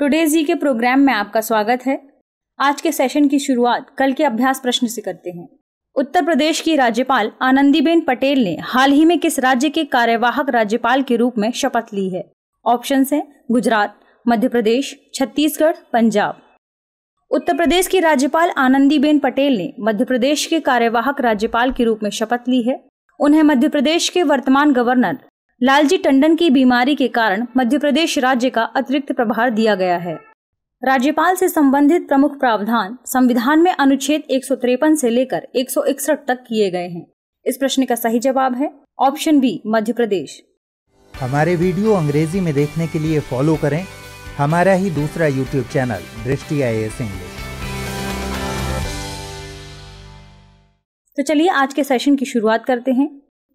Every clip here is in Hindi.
टुडेज जी के प्रोग्राम में आपका स्वागत है। आज के सेशन की शुरुआत कल के अभ्यास प्रश्न से करते हैं। उत्तर प्रदेश की राज्यपाल आनंदीबेन पटेल ने हाल ही में किस राज्य के कार्यवाहक राज्यपाल के रूप में शपथ ली है? ऑप्शंस हैं गुजरात, मध्य प्रदेश, छत्तीसगढ़, पंजाब। उत्तर प्रदेश की राज्यपाल आनंदीबेन पटेल ने मध्य प्रदेश के कार्यवाहक राज्यपाल के रूप में शपथ ली है। उन्हें मध्य प्रदेश के वर्तमान गवर्नर लालजी टंडन की बीमारी के कारण मध्य प्रदेश राज्य का अतिरिक्त प्रभार दिया गया है। राज्यपाल से संबंधित प्रमुख प्रावधान संविधान में अनुच्छेद 153 से लेकर 161 तक किए गए हैं। इस प्रश्न का सही जवाब है ऑप्शन बी, मध्य प्रदेश। हमारे वीडियो अंग्रेजी में देखने के लिए फॉलो करें हमारा ही दूसरा यूट्यूब चैनल दृष्टि IAS इंग्लिश। तो चलिए आज के सेशन की शुरुआत करते हैं।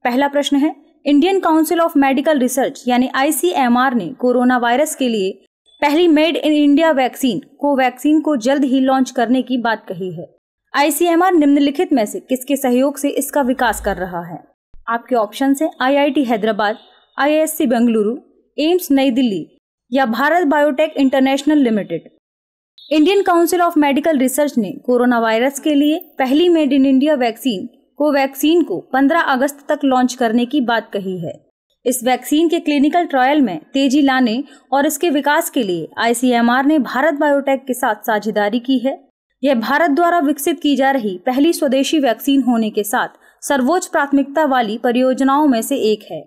पहला प्रश्न है, Indian council of medical research यानी ICMR ने कोरोना वायरस के लिए पहली made in India vaccine Covaxin को जल्द ही लॉन्च करने की बात कही है। ICMR निम्नलिखित में से किसके सहयोग से इसका विकास कर रहा है? आपके ऑप्शन है IIT Hyderabad, IISc Bengaluru, AIIMS नई दिल्ली या Bharat biotech international limited. Indian council of medical research ने कोरोना वायरस के लिए पहली made in India vaccine Covaxin को 15 अगस्त तक लॉन्च करने की बात कही है। इस वैक्सीन के क्लिनिकल ट्रायल में तेजी लाने और इसके विकास के लिए ICMR ने भारत बायोटेक के साथ साझेदारी की है। यह भारत द्वारा विकसित की जा रही पहली स्वदेशी वैक्सीन होने के साथ सर्वोच्च प्राथमिकता वाली परियोजनाओं में से एक है।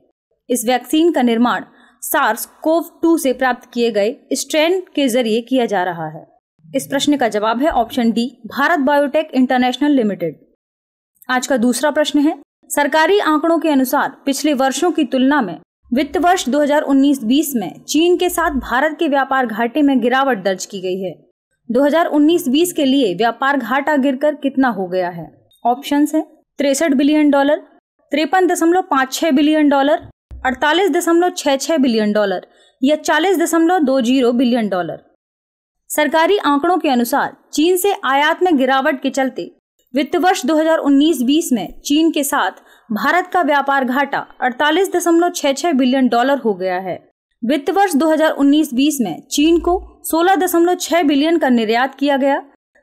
इस वैक्सीन का निर्माण SARS-CoV-2 से प्राप्त किए गए स्ट्रेन के जरिए किया जा रहा है। इस प्रश्न का जवाब है option D, Bharat biotech international limited. आज का दूसरा प्रश्न है, सरकारी आंकड़ों के अनुसार पिछले वर्षों की तुलना में वित्त वर्ष 2019-20 में चीन के साथ भारत के व्यापार घाटे में गिरावट दर्ज की गई है। 2019-20 के लिए व्यापार घाटा गिरकर कितना हो गया है? ऑप्शंस हैं 63 billion dollar, 53.56 billion dollar, 48.66 billion dollar या 40.20 बिलियन डॉलर। सरकारी आंकड़ों के अनुसार चीन से आयात में गिरावट के चलते वित्त वर्ष 2019-20 में चीन के साथ भारत का व्यापार घाटा 48.66 बिलियन डॉलर हो गया है। वित्त वर्ष 2019-20 में चीन को 16.6 बिलियन का निर्यात किया गया,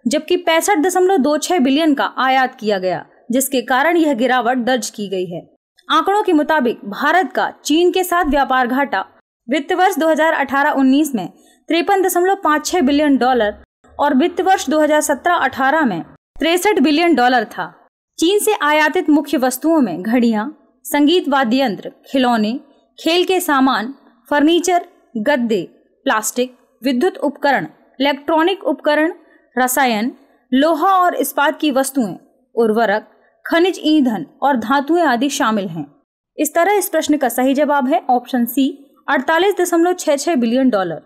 जबकि 65.26 बिलियन का आयात किया गया, जिसके कारण यह गिरावट दर्ज की गई है। आंकड़ों के मुताबिक भारत का चीन के साथ व्यापार घाटा वित्त वर्ष 2018-19 में 53.56 बिलियन डॉलर और वित्त वर्ष 2017-18 में 63 बिलियन डॉलर था। चीन से आयातित मुख्य वस्तुओं में घड़ियां, संगीत वाद्य यंत्र, खिलौने, खेल के सामान, फर्नीचर, गद्दे, प्लास्टिक, विद्युत उपकरण, इलेक्ट्रॉनिक उपकरण, रसायन, लोहा और इस्पात की वस्तुएं, उर्वरक, खनिज ईंधन और धातुएं आदि शामिल हैं। इस तरह इस प्रश्न का सही जवाब है ऑप्शन सी, 48.66 बिलियन डॉलर।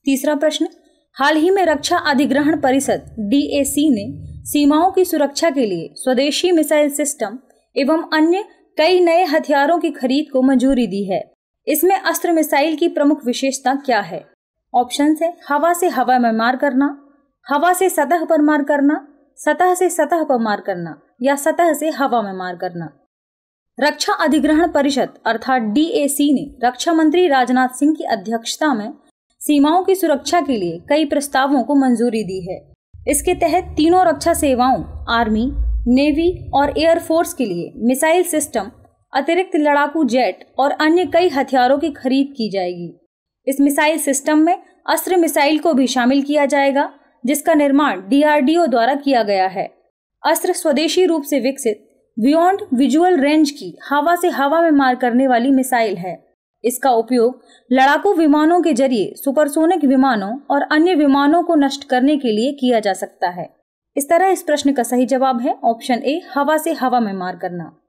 तीसरा प्रश्न, हाल ही में रक्षा अधिग्रहण परिषद DAC ने सीमाओं की सुरक्षा के लिए स्वदेशी मिसाइल सिस्टम एवं अन्य कई नए हथियारों की खरीद को मंजूरी दी है। इसमें अस्त्र मिसाइल की प्रमुख विशेषता क्या है? ऑप्शन है हवा से हवा में मार करना, हवा से सतह पर मार करना, सतह से सतह पर मार करना या सतह से हवा में मार करना। रक्षा अधिग्रहण परिषद अर्थात DAC ने रक्षा मंत्री राजनाथ सिंह की अध्यक्षता में सीमाओं की सुरक्षा के लिए कई प्रस्तावों को मंजूरी दी है। इसके तहत तीनों रक्षा सेवाओं आर्मी, नेवी और एयरफोर्स के लिए मिसाइल सिस्टम, अतिरिक्त लड़ाकू जेट और अन्य कई हथियारों की खरीद की जाएगी। इस मिसाइल सिस्टम में अस्त्र मिसाइल को भी शामिल किया जाएगा, जिसका निर्माण DRDO द्वारा किया गया है। अस्त्र स्वदेशी रूप से विकसित बियॉन्ड विजुअल रेंज की हवा से हवा में मार करने वाली मिसाइल है। इसका उपयोग लड़ाकू विमानों के जरिए सुपरसोनिक विमानों और अन्य विमानों को नष्ट करने के लिए किया जा सकता है। इस तरह इस प्रश्न का सही जवाब है ऑप्शन ए, हवा से हवा में मार करना।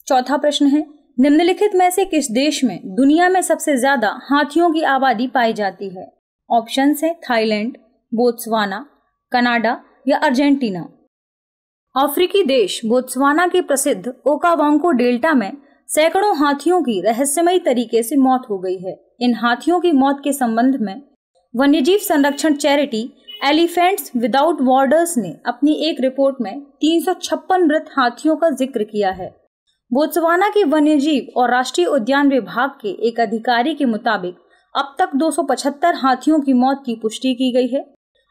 चौथा प्रश्न है, निम्नलिखित में से किस देश में दुनिया में सबसे ज्यादा हाथियों की आबादी पाई जाती है? ऑप्शन है थाईलैंड, बोत्सवाना, कनाडा या अर्जेंटीना। अफ्रीकी देश बोत्सवाना के प्रसिद्ध ओकावांगो डेल्टा में सैकड़ों हाथियों की रहस्यमयी तरीके से मौत हो गई है। इन हाथियों की मौत के संबंध में वन्यजीव संरक्षण चैरिटी एलिफेंट्स विदाउट बॉर्डर्स ने अपनी एक रिपोर्ट में 356 मृत हाथियों का जिक्र किया है। बोत्सवाना के वन्यजीव और राष्ट्रीय उद्यान विभाग के एक अधिकारी के मुताबिक अब तक 275 हाथियों की मौत की पुष्टि की गई है।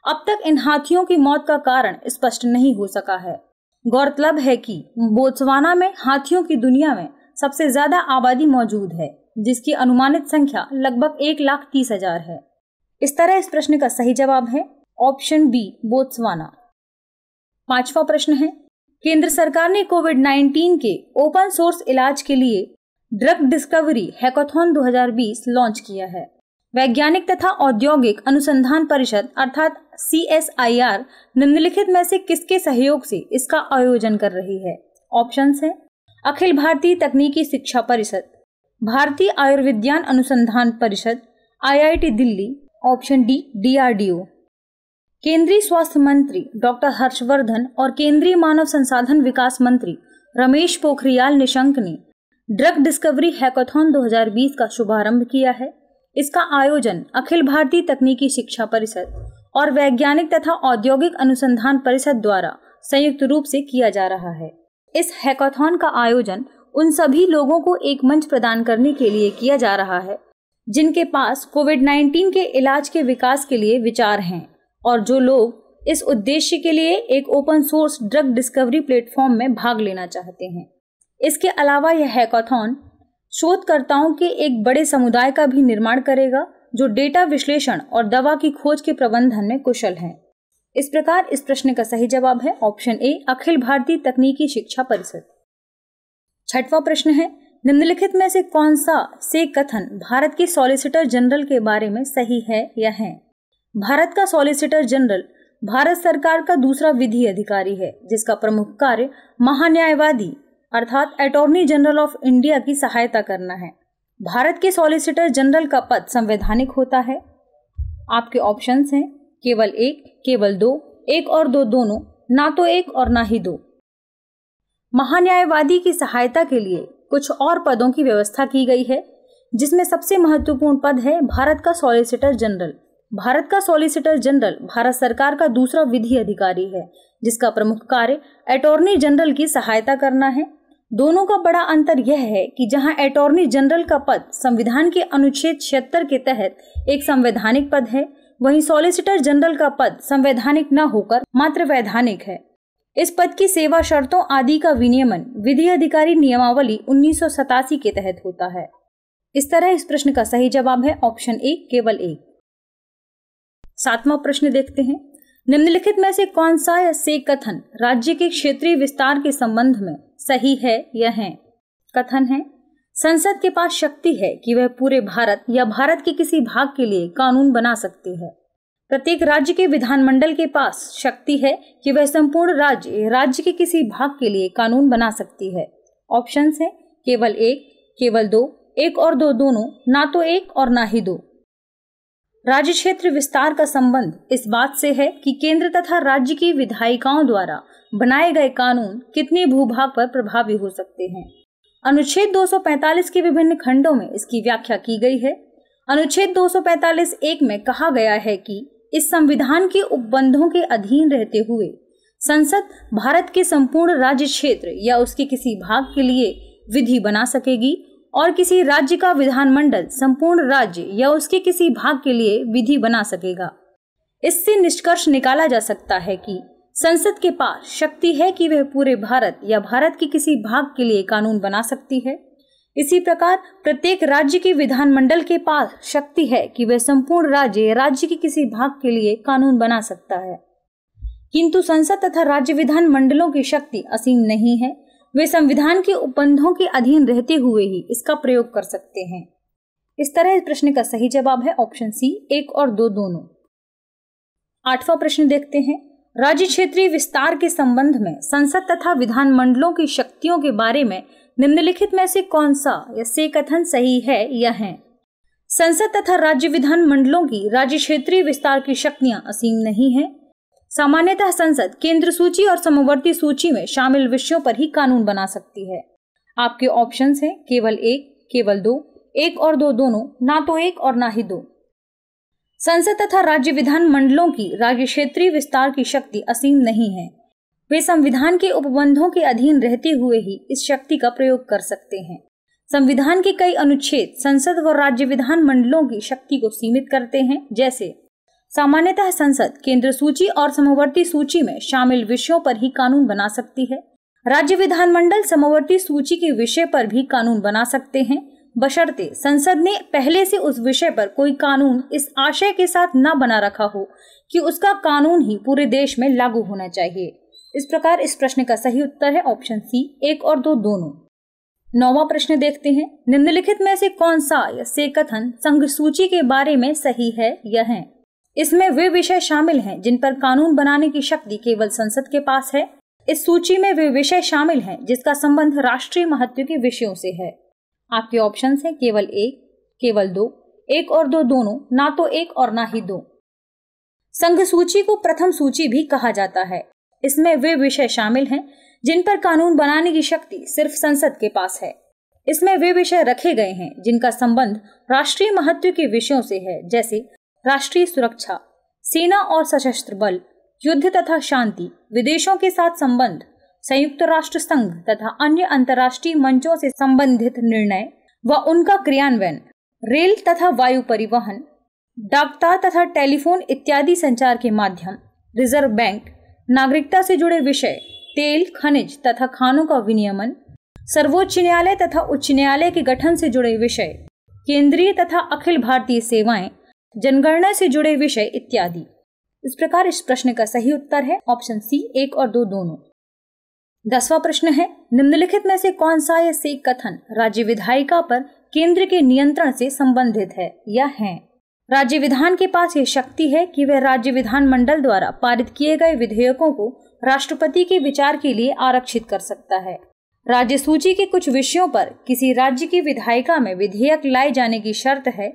अब तक इन हाथियों की मौत का कारण स्पष्ट नहीं हो सका है। गौरतलब है कि बोत्सवाना में हाथियों की दुनिया में सबसे ज्यादा आबादी मौजूद है, जिसकी अनुमानित संख्या लगभग 1,30,000 है। इस तरह इस प्रश्न का सही जवाब है ऑप्शन बी, बोत्सवाना। 5वां प्रश्न है, केंद्र सरकार ने कोविड-19 के ओपन सोर्स इलाज के लिए ड्रग डिस्कवरी हैकाथॉन 2020 लॉन्च किया है। वैज्ञानिक तथा औद्योगिक अनुसंधान परिषद अर्थात CSIR निम्नलिखित में से किसके सहयोग से इसका आयोजन कर रही है? ऑप्शंस हैं अखिल भारतीय तकनीकी शिक्षा परिषद, भारतीय आयुर्विज्ञान अनुसंधान परिषद, IIT Delhi, option D DRDO। केंद्रीय स्वास्थ्य मंत्री डॉक्टर हर्षवर्धन और केंद्रीय मानव संसाधन विकास मंत्री रमेश पोखरियाल निशंक ने ड्रग डिस्कवरी हैकाथॉन 2020 का शुभारंभ किया है। इसका आयोजन अखिल भारतीय तकनीकी शिक्षा परिषद और वैज्ञानिक तथा औद्योगिक अनुसंधान परिषद द्वारा संयुक्त रूप से किया जा रहा है। इस हैकाथॉन का आयोजन उन सभी लोगों को एक मंच प्रदान करने के लिए किया जा रहा है जिनके पास कोविड-19 के इलाज के विकास के लिए विचार हैं और जो लोग इस उद्देश्य के लिए एक open source drug discovery platform में भाग लेना चाहते हैं। इसके अलावा यह हैकाथॉन शोधकर्ताओं के एक बड़े समुदाय का भी निर्माण करेगा जो डेटा विश्लेषण और दवा की खोज के प्रबंधन में कुशल हैं। इस प्रकार इस प्रश्न का सही जवाब है ऑप्शन ए, अखिल भारतीय तकनीकी शिक्षा परिषद। 6वां प्रश्न है, निम्नलिखित में से कौन सा से कथन भारत के सॉलिसिटर जनरल के बारे में सही है या है? भारत का सॉलिसिटर जनरल भारत सरकार का दूसरा विधि अधिकारी है जिसका प्रमुख कार्य महान्यायवादी अर्थात अटॉर्नी जनरल ऑफ इंडिया की सहायता करना है। भारत के सॉलिसिटर जनरल का पद संवैधानिक होता है। आपके ऑप्शंस हैं केवल एक, केवल दो, एक और दो दोनों, ना तो एक और ना ही दो। महान्यायवादी की सहायता के लिए कुछ और पदों की व्यवस्था की गई है जिसमें सबसे महत्वपूर्ण पद है भारत का सॉलिसिटर जनरल। भारत का सॉलिसिटर जनरल भारत सरकार का दूसरा विधि अधिकारी है जिसका प्रमुख कार्य अटॉर्नी जनरल की सहायता करना है। दोनों का बड़ा अंतर यह है कि जहां अटॉर्नी जनरल का पद संविधान के अनुच्छेद 76 के तहत एक संवैधानिक पद है, वहीं सॉलिसिटर जनरल का पद संवैधानिक न होकर मात्र वैधानिक है। इस पद की सेवा शर्तों आदि का विनियमन विधि अधिकारी नियमावली 1987 के तहत होता है। इस तरह इस प्रश्न का सही जवाब है ऑप्शन ए, केवल एक। 7वां प्रश्न देखते हैं, निम्नलिखित में से कौन सा से कथन राज्य के क्षेत्रीय विस्तार के संबंध में सही है या है? कथन है, संसद के पास शक्ति है कि वह पूरे भारत या भारत के किसी भाग के लिए कानून बना सकती है। प्रत्येक राज्य के विधानमंडल के पास शक्ति है कि वह संपूर्ण राज्य के किसी भाग के लिए कानून बना सकती है। ऑप्शंस हैं केवल एक, केवल दो, एक और दो दोनों, ना तो एक और ना ही दो। राज्य क्षेत्र विस्तार का संबंध इस बात से है कि केंद्र तथा राज्य की विधायिकाओं द्वारा बनाए गए कानून कितने भूभाग पर प्रभावी हो सकते हैं। अनुच्छेद 245 के विभिन्न खंडों में इसकी व्याख्या की गई है। अनुच्छेद 245(1) में कहा गया है कि इस संविधान के उपबंधों के अधीन रहते हुए संसद भारत के संपूर्ण राज्य क्षेत्र या उसके किसी भाग के लिए विधि बना सकेगी और किसी राज्य का विधानमंडल संपूर्ण राज्य या उसके किसी भाग के लिए विधि बना सकेगा। इससे निष्कर्ष निकाला जा सकता है कि संसद के पास शक्ति है कि वह पूरे भारत या भारत के किसी भाग के लिए कानून बना सकती है। इसी प्रकार प्रत्येक राज्य के विधानमंडल के पास शक्ति है कि वह संपूर्ण राज्य या राज्य के किसी भाग के लिए कानून बना सकता है। किंतु संसद तथा राज्य विधानमंडलों की शक्ति असीम नहीं है। वे संविधान के उपबंधों के अधीन रहते हुए ही इसका प्रयोग कर सकते हैं। इस तरह इस प्रश्न का सही जवाब है ऑप्शन सी, एक और दो दोनों। 8वां प्रश्न देखते हैं, राज्य क्षेत्रीय विस्तार के संबंध में संसद तथा विधानमंडलों की शक्तियों के बारे में निम्नलिखित में से कौन सा या से कथन सही है या है? संसद तथा राज्य विधानमंडलों की राज्य क्षेत्रीय विस्तार की शक्तियां असीम नहीं है। सामान्यतः संसद केंद्र सूची और समवर्ती सूची में शामिल विषयों पर ही कानून बना सकती है। आपके ऑप्शंस हैं केवल एक, केवल दो, एक और दो दोनों, ना तो एक और ना ही दो। संसद तथा राज्य विधानमंडलों की राज्य क्षेत्रीय विस्तार की शक्ति असीम नहीं है। वे संविधान के उपबंधों के अधीन रहते हुए ही इस शक्ति का प्रयोग कर सकते हैं। संविधान के कई अनुच्छेद संसद व राज्य विधान मंडलों की शक्ति को सीमित करते हैं, जैसे सामान्यतः संसद केंद्र सूची और समवर्ती सूची में शामिल विषयों पर ही कानून बना सकती है। राज्य विधानमंडल समवर्ती सूची के विषय पर भी कानून बना सकते हैं, बशर्ते संसद ने पहले से उस विषय पर कोई कानून इस आशय के साथ न बना रखा हो कि उसका कानून ही पूरे देश में लागू होना चाहिए। इस प्रकार इस प्रश्न का सही उत्तर है ऑप्शन सी, 1 और 2 दोनों। 9वां प्रश्न देखते हैं, निम्नलिखित में से कौन सा से कथन संघ सूची के बारे में सही है या है? इसमें वे विषय शामिल हैं जिन पर कानून बनाने की शक्ति केवल संसद के पास है। इस सूची में वे विषय शामिल हैं जिसका संबंध राष्ट्रीय महत्व के विषयों से है। आपके ऑप्शन हैं केवल 1, केवल 2, 1 और 2 दोनों, ना तो 1 और ना ही 2। संघ सूची को प्रथम सूची भी कहा जाता है। इसमें वे विषय शामिल हैं जिन पर कानून बनाने की शक्ति सिर्फ संसद के पास है। इसमें वे विषय रखे गए हैं जिनका संबंध राष्ट्रीय महत्व के विषयों से है, जैसे राष्ट्रीय सुरक्षा, सेना और सशस्त्र बल, युद्ध तथा शांति, विदेशों के साथ संबंध, संयुक्त राष्ट्र संघ तथा अन्य अंतर्राष्ट्रीय मंचों से संबंधित निर्णय व उनका क्रियान्वयन, रेल तथा वायु परिवहन, डाकतार तथा टेलीफोन इत्यादि संचार के माध्यम, रिजर्व बैंक, नागरिकता से जुड़े विषय, तेल, खनिज तथा खानों का विनियमन, सर्वोच्च न्यायालय तथा उच्च न्यायालय के गठन से जुड़े विषय, केंद्रीय तथा अखिल भारतीय सेवाएं, जनगणना से जुड़े विषय इत्यादि। इस प्रकार इस प्रश्न का सही उत्तर है ऑप्शन सी, 1 और 2 दोनों। 10वां प्रश्न है, निम्नलिखित में से कौन सा यह से कथन राज्य विधायिका पर केंद्र के नियंत्रण से संबंधित है या है? राज्य विधान के पास यह शक्ति है कि वह राज्य विधान मंडल द्वारा पारित किए गए विधेयकों को राष्ट्रपति के विचार के लिए आरक्षित कर सकता है। राज्य सूची के कुछ विषयों पर किसी राज्य की विधायिका में विधेयक लाए जाने की शर्त है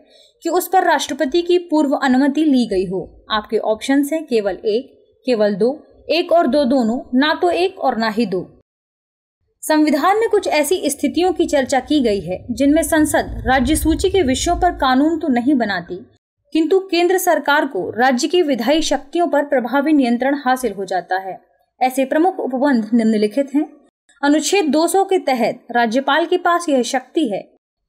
कि उस पर राष्ट्रपति की पूर्व अनुमति ली गई हो। आपके ऑप्शन हैं केवल 1, केवल 2, 1 और 2 दोनों, ना तो 1 और ना ही 2। संविधान में कुछ ऐसी स्थितियों की चर्चा की गई है जिनमें संसद राज्य सूची के विषयों पर कानून तो नहीं बनाती, किंतु केंद्र सरकार को राज्य की विधायी शक्तियों पर प्रभावी नियंत्रण हासिल हो जाता है। ऐसे प्रमुख उपबंध निम्नलिखित हैं। अनुच्छेद 200 के तहत राज्यपाल के पास यह शक्ति है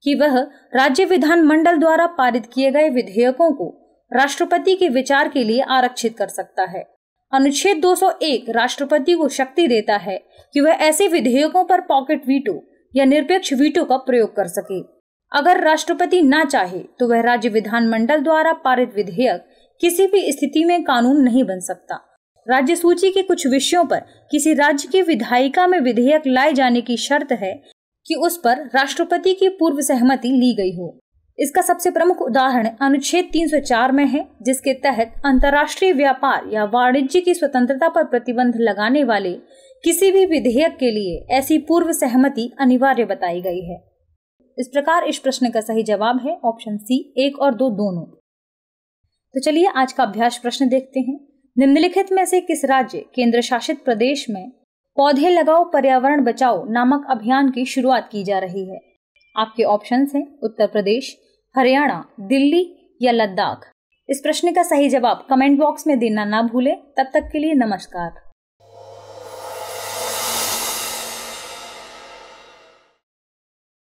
कि वह राज्य विधान मंडल द्वारा पारित किए गए विधेयकों को राष्ट्रपति के विचार के लिए आरक्षित कर सकता है। अनुच्छेद 201 राष्ट्रपति को शक्ति देता है कि वह ऐसे विधेयकों पर पॉकेट वीटो या निरपेक्ष वीटो का प्रयोग कर सके। अगर राष्ट्रपति ना चाहे तो वह राज्य विधान मंडल द्वारा पारित विधेयक किसी भी स्थिति में कानून नहीं बन सकता। राज्य सूची के कुछ विषयों पर किसी राज्य की विधायिका में विधेयक लाए जाने की शर्त है कि उस पर राष्ट्रपति की पूर्व सहमति ली गई हो। इसका सबसे प्रमुख उदाहरण अनुच्छेद 304 में है, जिसके तहत अंतर्राष्ट्रीय व्यापार या वाणिज्य की स्वतंत्रता पर प्रतिबंध लगाने वाले किसी भी विधेयक के लिए ऐसी पूर्व सहमति अनिवार्य बताई गई है। इस प्रकार इस प्रश्न का सही जवाब है ऑप्शन सी, 1 और 2 दोनों। तो चलिए आज का अभ्यास प्रश्न देखते हैं। निम्नलिखित में से किस राज्य केंद्र शासित प्रदेश में पौधे लगाओ पर्यावरण बचाओ नामक अभियान की शुरुआत की जा रही है? आपके ऑप्शंस हैं उत्तर प्रदेश, हरियाणा, दिल्ली या लद्दाख। इस प्रश्न का सही जवाब कमेंट बॉक्स में देना ना भूलें। तब तक के लिए नमस्कार।